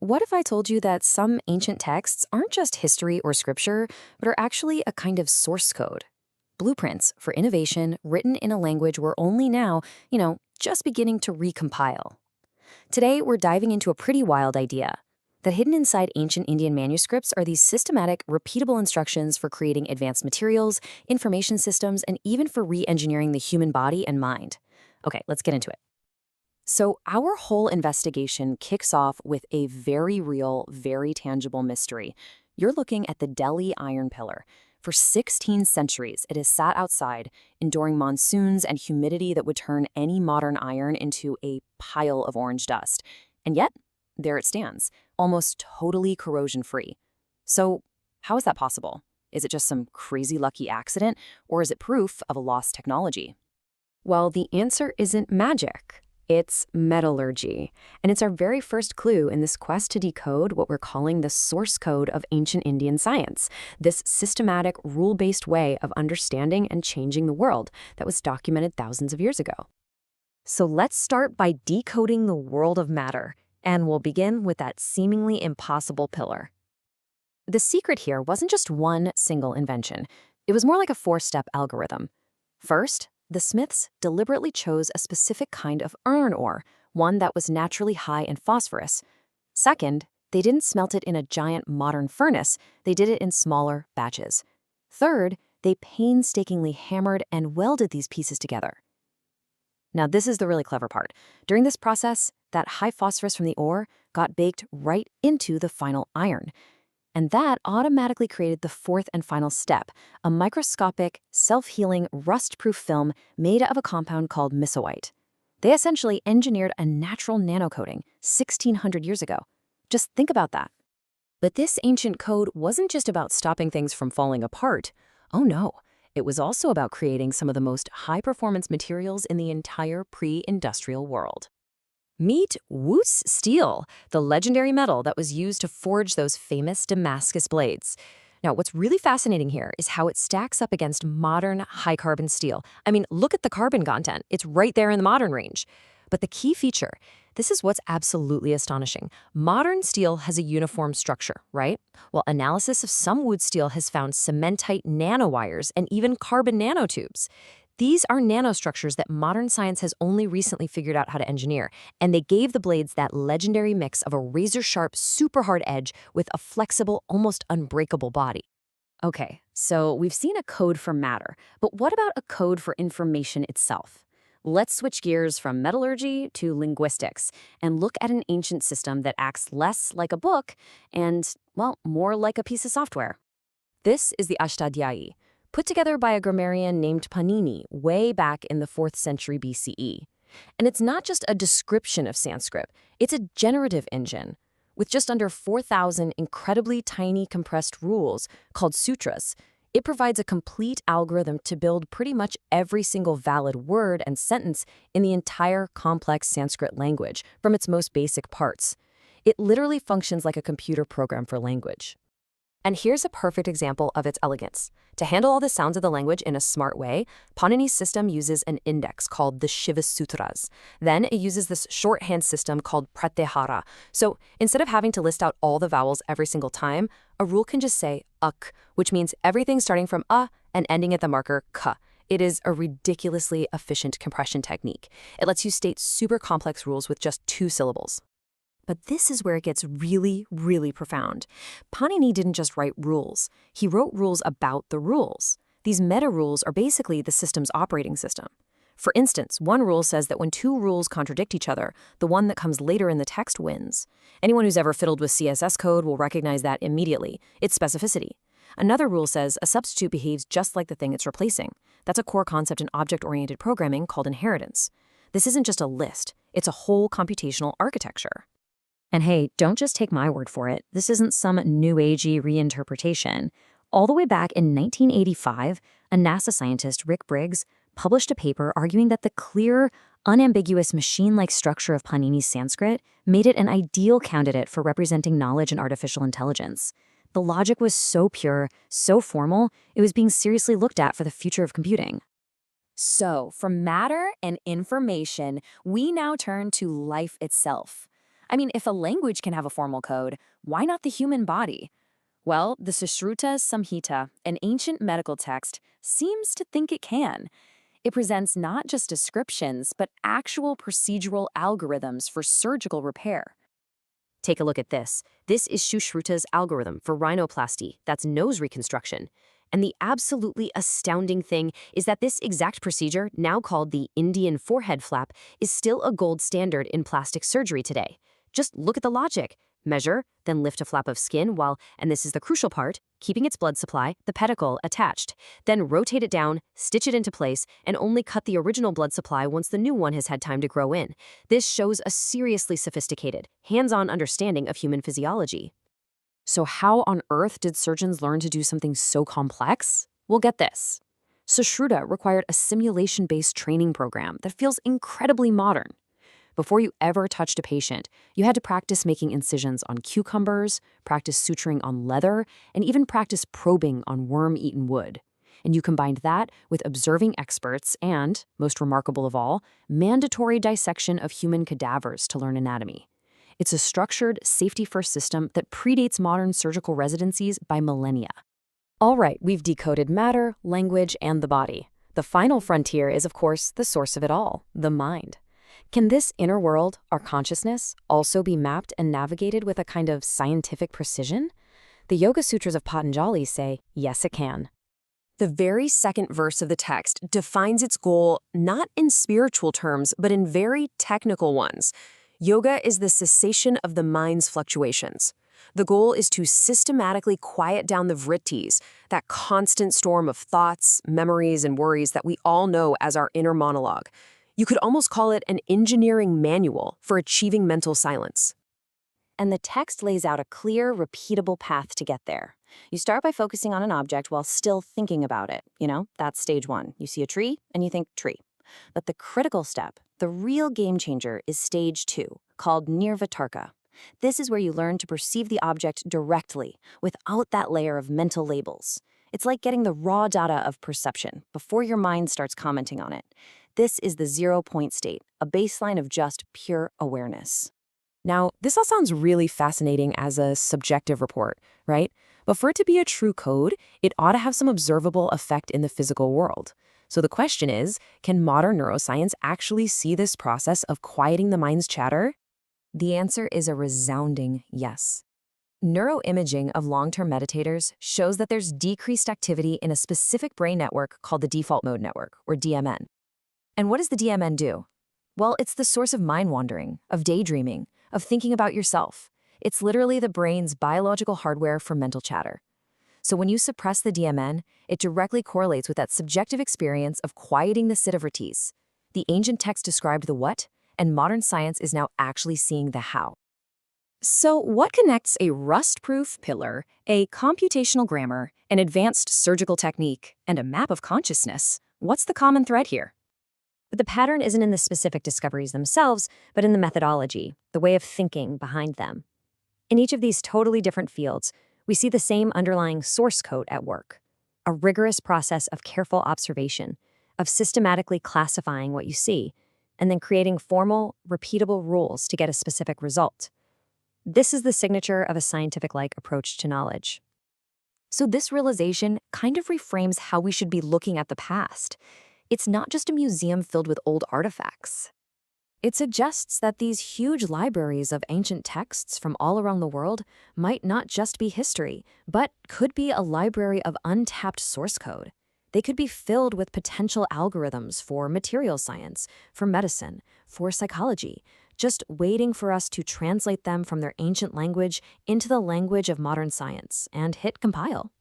What if I told you that some ancient texts aren't just history or scripture, but are actually a kind of source code? Blueprints for innovation written in a language we're only now, just beginning to recompile. Today, we're diving into a pretty wild idea. That hidden inside ancient Indian manuscripts are these systematic, repeatable instructions for creating advanced materials, information systems, and even for re-engineering the human body and mind. Okay, let's get into it. So our whole investigation kicks off with a very real, very tangible mystery. You're looking at the Delhi iron pillar. For 16 centuries, it has sat outside, enduring monsoons and humidity that would turn any modern iron into a pile of orange dust. And yet, there it stands, almost totally corrosion-free. So how is that possible? Is it just some crazy lucky accident, or is it proof of a lost technology? Well, the answer isn't magic. It's metallurgy, and it's our very first clue in this quest to decode what we're calling the source code of ancient Indian science, this systematic, rule-based way of understanding and changing the world that was documented thousands of years ago. So let's start by decoding the world of matter, and we'll begin with that seemingly impossible pillar. The secret here wasn't just one single invention. It was more like a four-step algorithm. First, the Smiths deliberately chose a specific kind of iron ore, one that was naturally high in phosphorus. Second, they didn't smelt it in a giant modern furnace, they did it in smaller batches. Third, they painstakingly hammered and welded these pieces together. Now, this is the really clever part. During this process, that high phosphorus from the ore got baked right into the final iron. And that automatically created the fourth and final step, a microscopic, self-healing, rust-proof film made of a compound called misoite. They essentially engineered a natural nanocoating 1,600 years ago. Just think about that. But this ancient code wasn't just about stopping things from falling apart. Oh no, it was also about creating some of the most high-performance materials in the entire pre-industrial world. Meet wootz steel, the legendary metal that was used to forge those famous Damascus blades. Now, what's really fascinating here is how it stacks up against modern high-carbon steel. I mean, look at the carbon content. It's right there in the modern range. But the key feature, this is what's absolutely astonishing. Modern steel has a uniform structure, right? Well, analysis of some wootz steel has found cementite nanowires and even carbon nanotubes. These are nanostructures that modern science has only recently figured out how to engineer, and they gave the blades that legendary mix of a razor-sharp, super hard edge with a flexible, almost unbreakable body. Okay, so we've seen a code for matter, but what about a code for information itself? Let's switch gears from metallurgy to linguistics and look at an ancient system that acts less like a book and, well, more like a piece of software. This is the Ashtadhyayi, put together by a grammarian named Panini way back in the 4th century BCE. And it's not just a description of Sanskrit, it's a generative engine. With just under 4,000 incredibly tiny compressed rules called sutras, it provides a complete algorithm to build pretty much every single valid word and sentence in the entire complex Sanskrit language, from its most basic parts. It literally functions like a computer program for language. And here's a perfect example of its elegance. To handle all the sounds of the language in a smart way, Panini's system uses an index called the Yoga Sutras. Then it uses this shorthand system called pratyahara. So instead of having to list out all the vowels every single time, a rule can just say uk, which means everything starting from and ending at the marker k. It is a ridiculously efficient compression technique. It lets you state super complex rules with just 2 syllables. But this is where it gets really, really profound. Panini didn't just write rules. He wrote rules about the rules. These meta-rules are basically the system's operating system. For instance, one rule says that when 2 rules contradict each other, the one that comes later in the text wins. Anyone who's ever fiddled with CSS code will recognize that immediately. It's specificity. Another rule says a substitute behaves just like the thing it's replacing. That's a core concept in object-oriented programming called inheritance. This isn't just a list. It's a whole computational architecture. And hey, don't just take my word for it. This isn't some new agey reinterpretation. All the way back in 1985, a NASA scientist, Rick Briggs, published a paper arguing that the clear, unambiguous machine-like structure of Panini's Sanskrit made it an ideal candidate for representing knowledge and artificial intelligence. The logic was so pure, so formal, it was being seriously looked at for the future of computing. So, from matter and information, we now turn to life itself. I mean, if a language can have a formal code, why not the human body? Well, the Sushruta Samhita, an ancient medical text, seems to think it can. It presents not just descriptions, but actual procedural algorithms for surgical repair. Take a look at this. This is Sushruta's algorithm for rhinoplasty, that's nose reconstruction. And the absolutely astounding thing is that this exact procedure, now called the Indian forehead flap, is still a gold standard in plastic surgery today. Just look at the logic. Measure, then lift a flap of skin while, and this is the crucial part, keeping its blood supply, the pedicle, attached. Then rotate it down, stitch it into place, and only cut the original blood supply once the new one has had time to grow in. This shows a seriously sophisticated, hands-on understanding of human physiology. So how on earth did surgeons learn to do something so complex? Well, get this. Sushruta required a simulation-based training program that feels incredibly modern. Before you ever touched a patient, you had to practice making incisions on cucumbers, practice suturing on leather, and even practice probing on worm-eaten wood. And you combined that with observing experts and, most remarkable of all, mandatory dissection of human cadavers to learn anatomy. It's a structured, safety-first system that predates modern surgical residencies by millennia. All right, we've decoded matter, language, and the body. The final frontier is, of course, the source of it all, the mind. Can this inner world, our consciousness, also be mapped and navigated with a kind of scientific precision? The Yoga Sutras of Patanjali say, yes, it can. The very second verse of the text defines its goal not in spiritual terms, but in very technical ones. Yoga is the cessation of the mind's fluctuations. The goal is to systematically quiet down the vrittis, that constant storm of thoughts, memories, and worries that we all know as our inner monologue. You could almost call it an engineering manual for achieving mental silence. And the text lays out a clear, repeatable path to get there. You start by focusing on an object while still thinking about it. That's stage one. You see a tree, and you think tree. But the critical step, the real game changer, is stage two, called nirvitarka. This is where you learn to perceive the object directly, without that layer of mental labels. It's like getting the raw data of perception before your mind starts commenting on it. This is the 0-point state, a baseline of just pure awareness. Now, this all sounds really fascinating as a subjective report, right? But for it to be a true code, it ought to have some observable effect in the physical world. So the question is, can modern neuroscience actually see this process of quieting the mind's chatter? The answer is a resounding yes. Neuroimaging of long-term meditators shows that there's decreased activity in a specific brain network called the default mode network, or DMN. And what does the DMN do? Well, it's the source of mind wandering, of daydreaming, of thinking about yourself. It's literally the brain's biological hardware for mental chatter. So when you suppress the DMN, it directly correlates with that subjective experience of quieting the siddha vrittis. The ancient text described the what, and modern science is now actually seeing the how. So what connects a rust-proof pillar, a computational grammar, an advanced surgical technique, and a map of consciousness? What's the common thread here? But the pattern isn't in the specific discoveries themselves, but in the methodology, the way of thinking behind them. In each of these totally different fields, we see the same underlying source code at work, a rigorous process of careful observation, of systematically classifying what you see, and then creating formal, repeatable rules to get a specific result. This is the signature of a scientific-like approach to knowledge. So this realization kind of reframes how we should be looking at the past. It's not just a museum filled with old artifacts. It suggests that these huge libraries of ancient texts from all around the world might not just be history, but could be a library of untapped source code. They could be filled with potential algorithms for material science, for medicine, for psychology, just waiting for us to translate them from their ancient language into the language of modern science and hit compile.